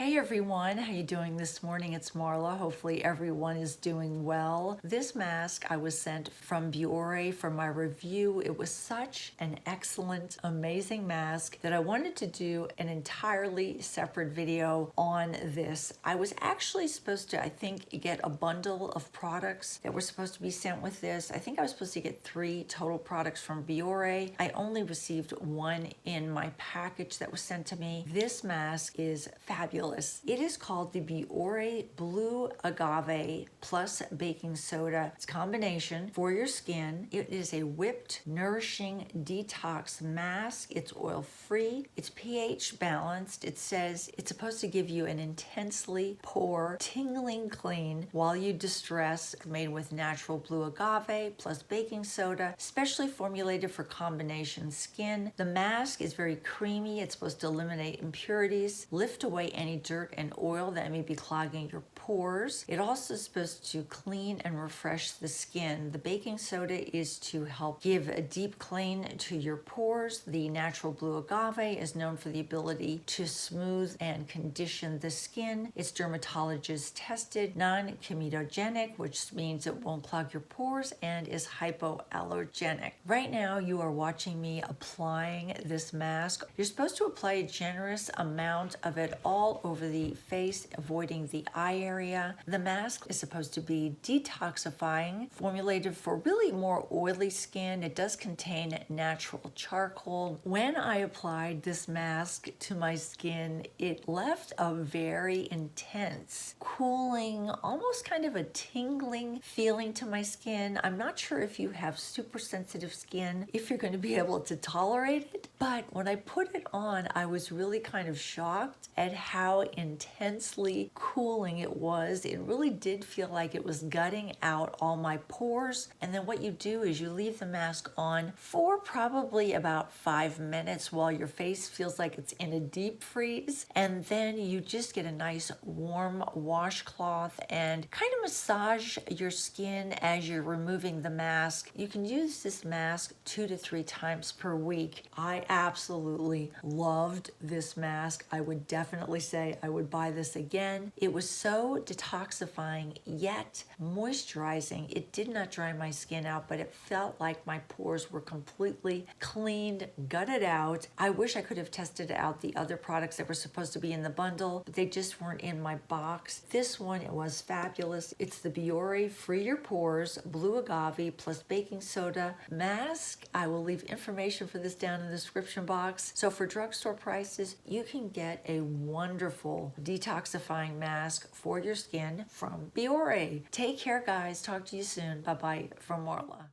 Hey everyone, how you doing this morning? It's Marla. Hopefully everyone is doing well. This mask I was sent from Biore for my review. It was such an excellent, amazing mask that I wanted to do an entirely separate video on this. I was actually supposed to, I think, get a bundle of products that were supposed to be sent with this. I think I was supposed to get 3 total products from Biore. I only received 1 in my package that was sent to me. This mask is fabulous. It is called the Biore Blue Agave plus baking soda. It's a combination for your skin. It is a whipped, nourishing detox mask. It's oil-free. It's pH balanced. It says it's supposed to give you an intensely pore, tingling clean while you distress. It's made with natural blue agave plus baking soda, specially formulated for combination skin. The mask is very creamy. It's supposed to eliminate impurities, lift away any dirt and oil that may be clogging your pores. It also is supposed to clean and refresh the skin. The baking soda is to help give a deep clean to your pores. The natural blue agave is known for the ability to smooth and condition the skin. It's dermatologist tested, non-comedogenic, which means it won't clog your pores, and is hypoallergenic. Right now you are watching me applying this mask. You're supposed to apply a generous amount of it all over the face, avoiding the eye area. The mask is supposed to be detoxifying, formulated for really more oily skin. It does contain natural charcoal. When I applied this mask to my skin, it left a very intense, cooling, almost kind of a tingling feeling to my skin. I'm not sure if you have super sensitive skin, if you're going to be able to tolerate it, but when I put it on, I was really kind of shocked at how intensely cooling it was. It really did feel like it was gutting out all my pores. And then what you do is you leave the mask on for probably about 5 minutes while your face feels like it's in a deep freeze. And then you just get a nice warm washcloth and kind of massage your skin as you're removing the mask. You can use this mask 2 to 3 times per week. I absolutely loved this mask. I would definitely say I would buy this again. It was so detoxifying yet moisturizing. It did not dry my skin out, but it felt like my pores were completely cleaned, gutted out. I wish I could have tested out the other products that were supposed to be in the bundle, but they just weren't in my box. This one, it was fabulous. It's the Biore Free Your Pores Blue Agave plus baking soda mask. I will leave information for this down in the description box. So for drugstore prices, you can get a wonderful detoxifying mask for your skin from Biore. Take care, guys. Talk to you soon. Bye-bye from Marla.